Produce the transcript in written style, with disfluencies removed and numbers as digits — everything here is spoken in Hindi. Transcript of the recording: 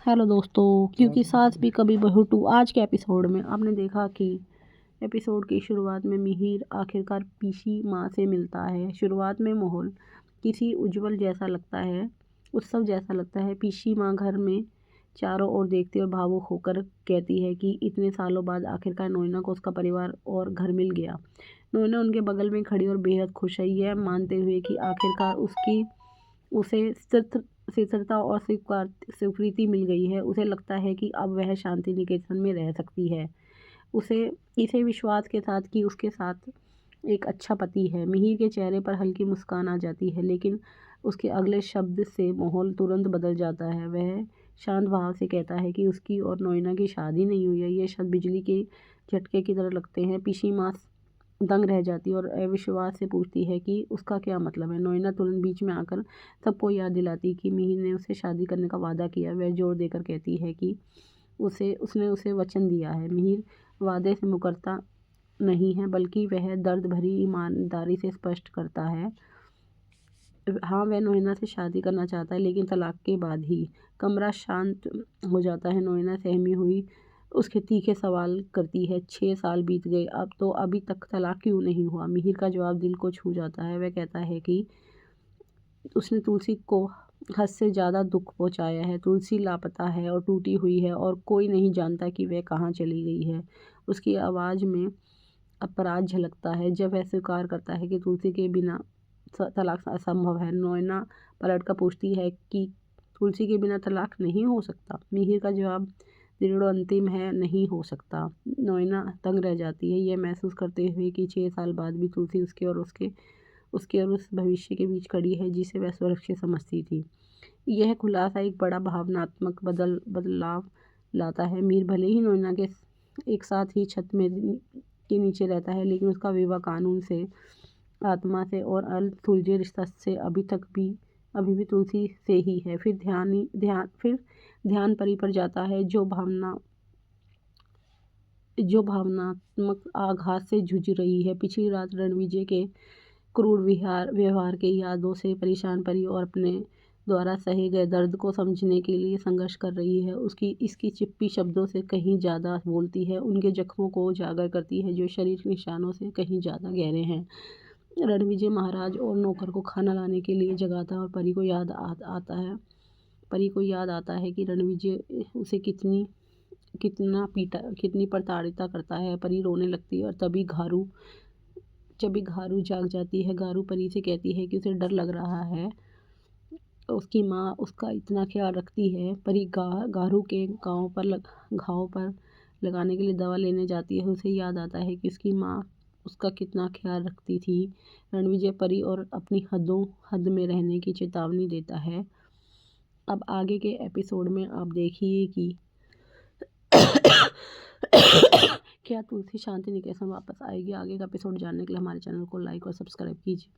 हेलो दोस्तों, क्योंकि सास भी कभी बहू टू। आज के एपिसोड में आपने देखा कि एपिसोड की शुरुआत में मिहिर आखिरकार पीसी माँ से मिलता है। शुरुआत में माहौल किसी उज्जवल जैसा लगता है, उत्सव जैसा लगता है। पीसी माँ घर में चारों ओर देखती और भावुक होकर कहती है कि इतने सालों बाद आखिरकार नोएना को उसका परिवार और घर मिल गया। नोएना उनके बगल में खड़ी और बेहद खुश है, यह मानते हुए कि आखिरकार उसे स्थिरता और स्वीकृति मिल गई है। उसे लगता है कि अब वह शांति निकेतन में रह सकती है। उसे इसे विश्वास के साथ कि उसके साथ एक अच्छा पति है। मिहिर के चेहरे पर हल्की मुस्कान आ जाती है, लेकिन उसके अगले शब्द से माहौल तुरंत बदल जाता है। वह शांत भाव से कहता है कि उसकी और नोएना की शादी नहीं हुई है। ये शब्द बिजली के झटके की तरह लगते हैं। पीसी माँ दंग रह जाती है और अविश्वास से पूछती है कि उसका क्या मतलब है। नोएना तुरंत बीच में आकर सबको याद दिलाती कि मिहिर ने उससे शादी करने का वादा किया। वह जोर देकर कहती है कि उसने उसे वचन दिया है। मिहिर वादे से मुकरता नहीं है, बल्कि वह दर्द भरी ईमानदारी से स्पष्ट करता है। हाँ, वह नोएना से शादी करना चाहता है, लेकिन तलाक के बाद ही। कमरा शांत हो जाता है। नोएना सहमी हुई उसके तीखे सवाल करती है, 6 साल बीत गए, अब तो अभी तक तलाक क्यों नहीं हुआ। मिहिर का जवाब दिल को छू जाता है। वह कहता है कि उसने तुलसी को हद से ज़्यादा दुख पहुंचाया है। तुलसी लापता है और टूटी हुई है और कोई नहीं जानता कि वह कहाँ चली गई है। उसकी आवाज़ में अपराध झलकता है जब वह स्वीकार करता है कि तुलसी के बिना तलाक असंभव है। नोएना पलट कर पूछती है कि तुलसी के बिना तलाक नहीं हो सकता। मिहिर का जवाब दृढ़ और अंतिम है, नहीं हो सकता। नोएना तंग रह जाती है, यह महसूस करते हुए कि 6 साल बाद भी तुलसी उसके और उस भविष्य के बीच खड़ी है जिसे वह सुरक्षित समझती थी। यह खुलासा एक बड़ा भावनात्मक बदलाव लाता है। मीर भले ही नोएना के एक साथ ही छत में के नीचे रहता है, लेकिन उसका विवाह कानून से, आत्मा से और सुलझे रिश्ता से अभी भी तुलसी से ही है। फिर ध्यान परी पर जाता है, जो भावनात्मक आघात से जूझ रही है। पिछली रात रणविजय के क्रूर व्यवहार के यादों से परेशान परी और अपने द्वारा सहे गए दर्द को समझने के लिए संघर्ष कर रही है। इसकी चिप्पी शब्दों से कहीं ज़्यादा बोलती है, उनके जख्मों को उजागर करती है जो शरीर के निशानों से कहीं ज़्यादा गहरे हैं। रणविजय महाराज और नौकर को खाना लाने के लिए जगाता है और परी को याद आता है कि रणविजय उसे कितनी प्रताड़ित करता है। परी रोने लगती है और जब घारू जाग जाती है। घारू परी से कहती है कि उसे डर लग रहा है, उसकी माँ उसका इतना ख्याल रखती है। परी घारू के घाव पर लगाने के लिए दवा लेने जाती है। उसे याद आता है कि उसकी माँ उसका कितना ख्याल रखती थी। रणविजय परी और अपनी हद में रहने की चेतावनी देता है। अब आगे के एपिसोड में आप देखिए कि क्या तुलसी शांति निकेतन वापस आएगी। आगे का एपिसोड जानने के लिए हमारे चैनल को लाइक और सब्सक्राइब कीजिए।